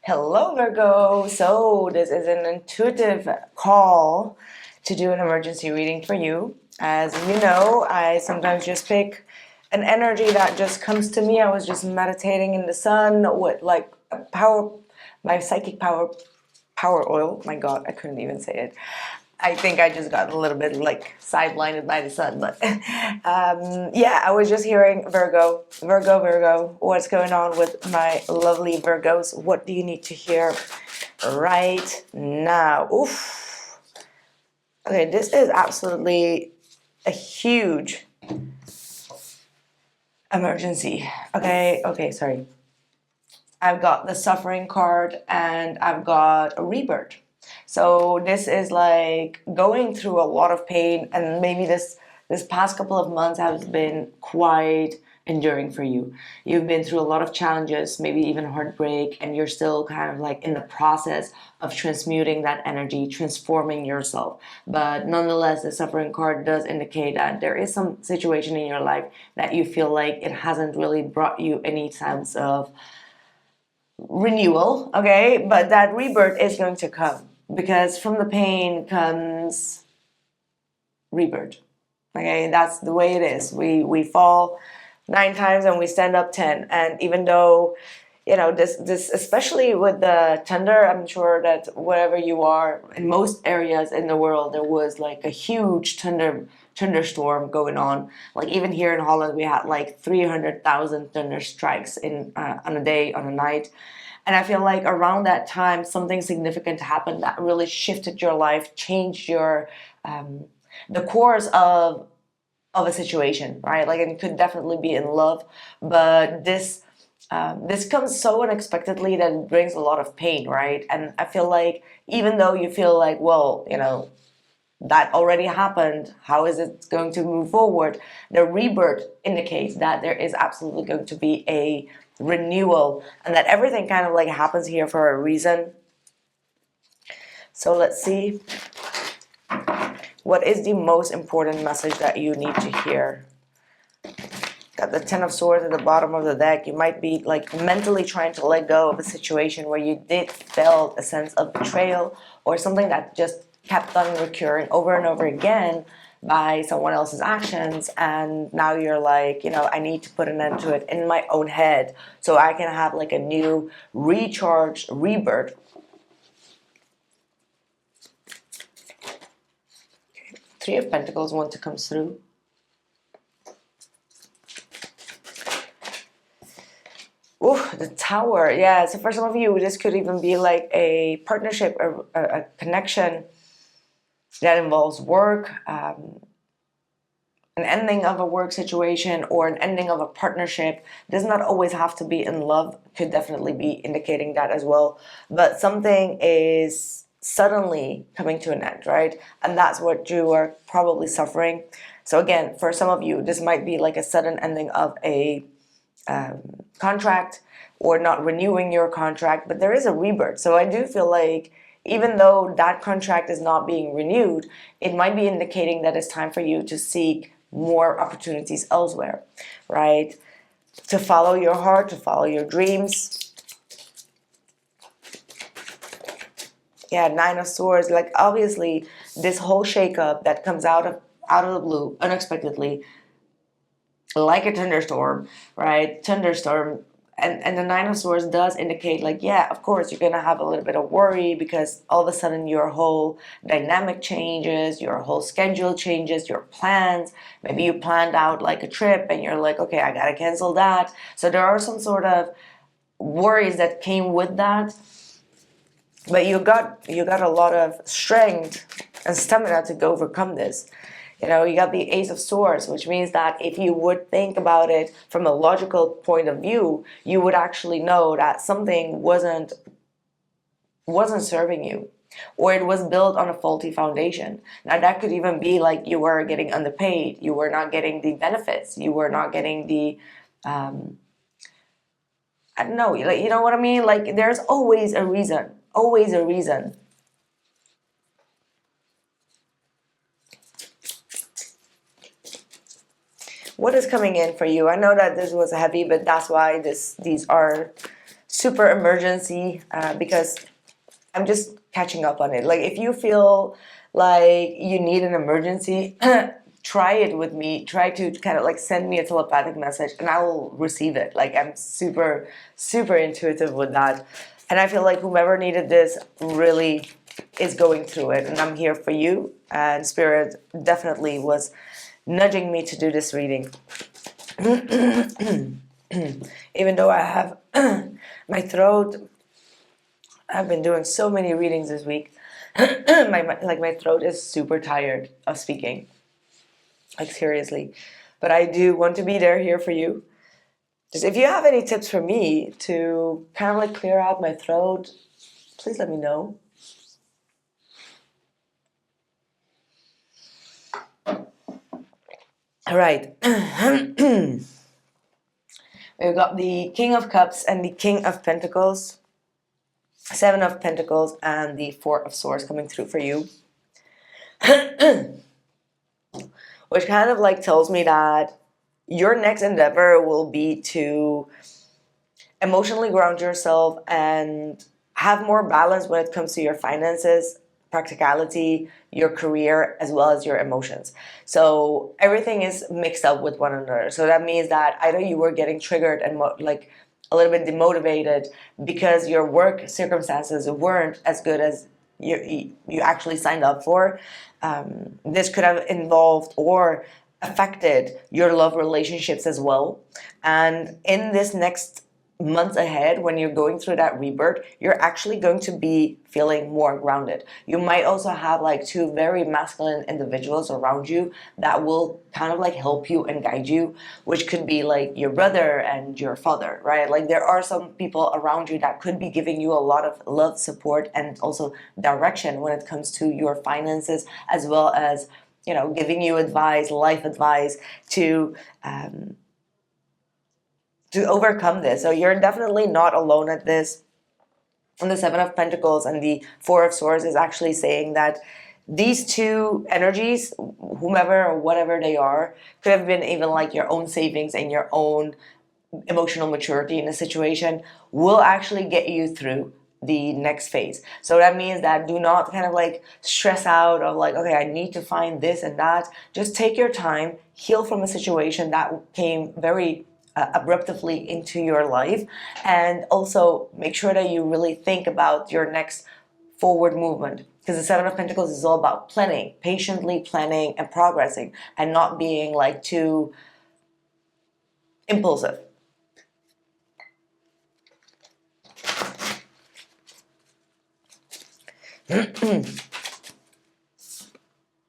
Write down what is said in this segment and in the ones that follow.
Hello, Virgo. So, this is an intuitive call to do an emergency reading for you. As you know, I sometimes just pick an energy that just comes to me. I was just meditating in the sun with like my psychic power oil. My God, I couldn't even say it. I think I just got a little bit like side blinded by the sun, but yeah, I was just hearing Virgo, what's going on with my lovely Virgos? What do you need to hear right now? Oof. Okay, this is absolutely a huge emergency. Okay, sorry. I've got the suffering card and I've got a rebirth. So this is like going through a lot of pain, and maybe this past couple of months has been quite enduring for you. You've been through a lot of challenges, maybe even heartbreak, and you're still kind of like in the process of transmuting that energy, transforming yourself. But nonetheless, the suffering card does indicate that there is some situation in your life that you feel like it hasn't really brought you any sense of renewal, okay? But that rebirth is going to come because from the pain comes rebirth. Okay, that's the way it is. We fall 9 times and we stand up 10. And even though, you know, this especially with the thunder, I'm sure that wherever you are in most areas in the world, there was like a huge thunderstorm going on. Like even here in Holland, we had like 300,000 thunder strikes in on a day, on a night. And I feel like around that time, something significant happened that really shifted your life, changed your the course of a situation, right? Like it could definitely be in love, but this comes so unexpectedly that it brings a lot of pain, right? And I feel like even though you feel like, well, you know, that already happened, how is it going to move forward? The rebirth indicates that there is absolutely going to be a renewal and that everything kind of like happens here for a reason. So let's see. What is the most important message that you need to hear? Got the Ten of Swords at the bottom of the deck. You might be like mentally trying to let go of a situation where you did feel a sense of betrayal or something that just kept on recurring over and over again by someone else's actions, and now you're like, you know, I need to put an end to it in my own head so I can have like a new recharged rebirth. Three of Pentacles want to come through. Ooh, the Tower. Yeah, so for some of you, this could even be like a partnership, a connection that involves work, an ending of a work situation or an ending of a partnership. Does not always have to be in love, could definitely be indicating that as well. But something is suddenly coming to an end, right? And that's what you are probably suffering. So again, for some of you, this might be like a sudden ending of a contract or not renewing your contract, but there is a rebirth. So I do feel like even though that contract is not being renewed, it might be indicating that it's time for you to seek more opportunities elsewhere, right? To follow your heart, to follow your dreams. Yeah, Nine of Swords. Like obviously, this whole shakeup that comes out of the blue, unexpectedly, like a thunderstorm, right? Thunderstorm. And the Nine of Swords does indicate like, yeah, of course, you're going to have a little bit of worry because all of a sudden your whole dynamic changes, your whole schedule changes, your plans. Maybe you planned out like a trip and you're like, okay, I got to cancel that. So there are some sort of worries that came with that. But you got a lot of strength and stamina to overcome this. You know, you got the Ace of Swords, which means that if you would think about it from a logical point of view, you would actually know that something wasn't serving you, or it was built on a faulty foundation. Now that could even be like you were getting underpaid, you were not getting the benefits, you were not getting the I don't know, like, you know what I mean? Like there's always a reason, always a reason. What is coming in for you? I know that this was heavy, but that's why these are super emergency, because I'm just catching up on it. Like if you feel like you need an emergency, try it with me. Try to kind of like send me a telepathic message and I will receive it. Like I'm super, super intuitive with that. And I feel like whomever needed this really is going through it. And I'm here for you. And Spirit definitely was nudging me to do this reading. Even though I have my throat, I've been doing so many readings this week. my throat is super tired of speaking. Like seriously. But I do want to be here for you. Just if you have any tips for me to kind of like clear out my throat, please let me know. All right. We've got the King of Cups and the King of Pentacles, Seven of Pentacles, and the Four of Swords coming through for you. Which kind of like tells me that your next endeavor will be to emotionally ground yourself and have more balance when it comes to your finances, practicality, your career, as well as your emotions. So everything is mixed up with one another. So that means that either you were getting triggered and like a little bit demotivated because your work circumstances weren't as good as you actually signed up for. This could have involved or affected your love relationships as well. And in this next months ahead, when you're going through that rebirth, you're actually going to be feeling more grounded. You might also have like two very masculine individuals around you that will kind of like help you and guide you, which could be like your brother and your father, right? Like there are some people around you that could be giving you a lot of love, support, and also direction when it comes to your finances, as well as, you know, giving you advice, life advice to overcome this. So you're definitely not alone at this. And the Seven of Pentacles and the Four of Swords is actually saying that these two energies, whomever or whatever they are, could have been even like your own savings and your own emotional maturity in a situation, will actually get you through the next phase. So that means that do not kind of like stress out of like, okay, I need to find this and that. Just take your time, heal from a situation that came very abruptly into your life, and also make sure that you really think about your next forward movement, because the Seven of Pentacles is all about planning, patiently planning and progressing, and not being like too impulsive.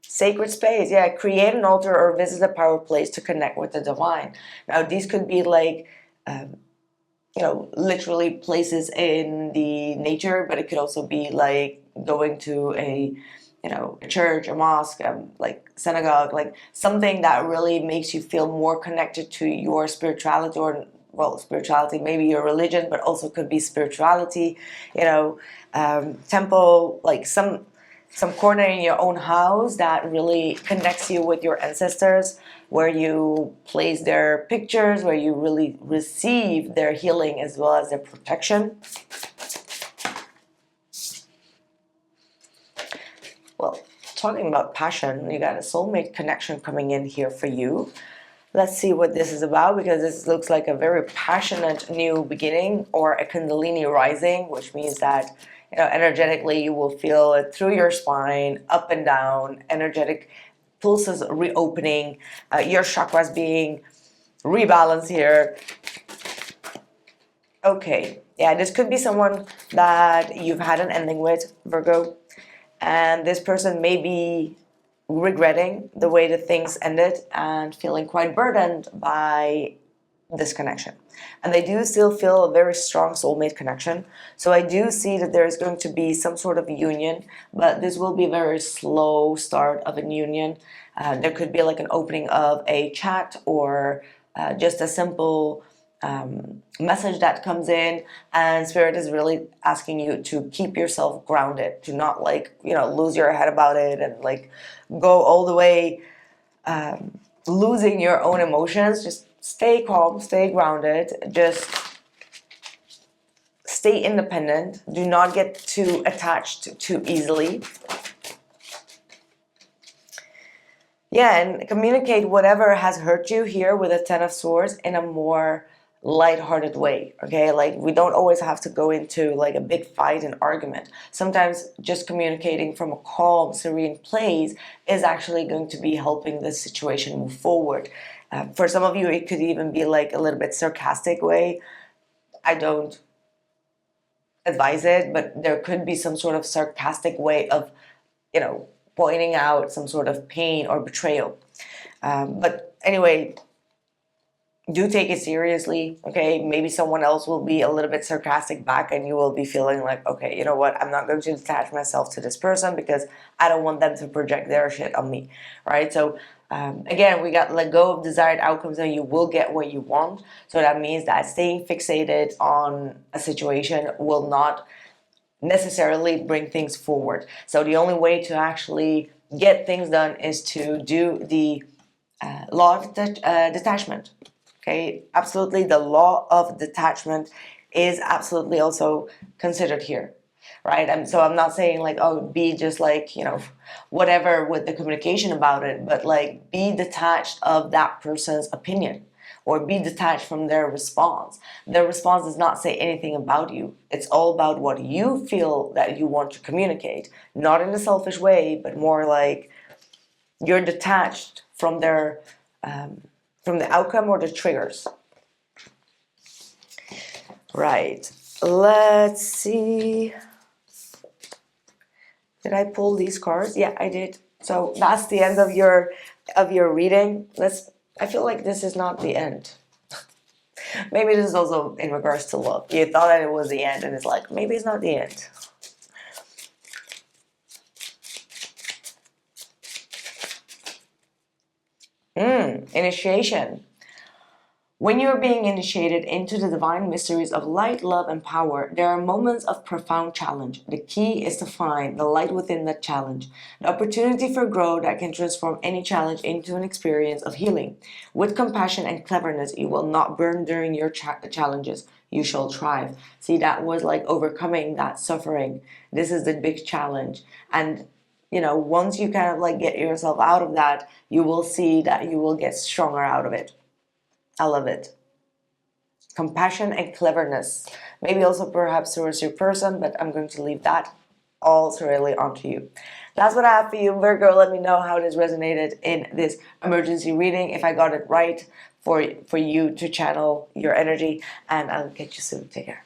Sacred space, yeah, create an altar or visit a power place to connect with the divine. Now these could be like you know, literally places in the nature, but it could also be like going to a, you know, a church, a mosque, like synagogue, like something that really makes you feel more connected to your spirituality, or well, spirituality, maybe your religion, but also could be spirituality, you know, temple, like some corner in your own house that really connects you with your ancestors, where you place their pictures, where you really receive their healing as well as their protection. Well, talking about passion, you got a soulmate connection coming in here for you. Let's see what this is about, because this looks like a very passionate new beginning, or a Kundalini rising, which means that, you know, energetically you will feel it through your spine, up and down, energetic pulses reopening, your chakras being rebalanced here. Okay, yeah, this could be someone that you've had an ending with, Virgo, and this person may be regretting the way that things ended and feeling quite burdened by this connection. And they do still feel a very strong soulmate connection. So I do see that there is going to be some sort of a union, but this will be a very slow start of a union. There could be like an opening of a chat, or just a simple message that comes in, and Spirit is really asking you to keep yourself grounded, to not like, you know, lose your head about it and like go all the way losing your own emotions. Just stay calm, stay grounded, just stay independent. Do not get too attached too easily. Yeah, and communicate whatever has hurt you here with a Ten of Swords in a more light-hearted way. Okay, like we don't always have to go into like a big fight and argument. Sometimes just communicating from a calm, serene place is actually going to be helping the situation move forward. For some of you, it could even be like a little bit sarcastic way. I don't advise it, but there could be some sort of sarcastic way of, you know, pointing out some sort of pain or betrayal. But anyway, do take it seriously, okay? Maybe someone else will be a little bit sarcastic back and you will be feeling like, okay, you know what? I'm not going to detach myself to this person because I don't want them to project their shit on me, right? So again, we got let go of desired outcomes and you will get what you want. So that means that staying fixated on a situation will not necessarily bring things forward. So the only way to actually get things done is to do the law of detachment. Okay, absolutely, the law of detachment is absolutely also considered here, right? And so I'm not saying like, oh, be just like, you know, whatever with the communication about it, but like be detached of that person's opinion or be detached from their response. Their response does not say anything about you. It's all about what you feel that you want to communicate, not in a selfish way, but more like you're detached from their from the outcome or the triggers. Right. Let's see. Did I pull these cards? Yeah, I did. So that's the end of your reading. I feel like this is not the end. Maybe this is also in regards to love. You thought that it was the end and it's like, maybe it's not the end. Initiation. When you're being initiated into the divine mysteries of light, love, and power, there are moments of profound challenge. The key is to find the light within that challenge, the opportunity for growth that can transform any challenge into an experience of healing. With compassion and cleverness, you will not burn during your challenges. You shall thrive. See, that was like overcoming that suffering. This is the big challenge. And you know, once you kind of like get yourself out of that, you will see that you will get stronger out of it. I love it. Compassion and cleverness. Maybe also perhaps towards your person, but I'm going to leave that all really onto you. That's what I have for you, Virgo. Let me know how this resonated in this emergency reading, if I got it right for you to channel your energy, and I'll catch you soon. Take care.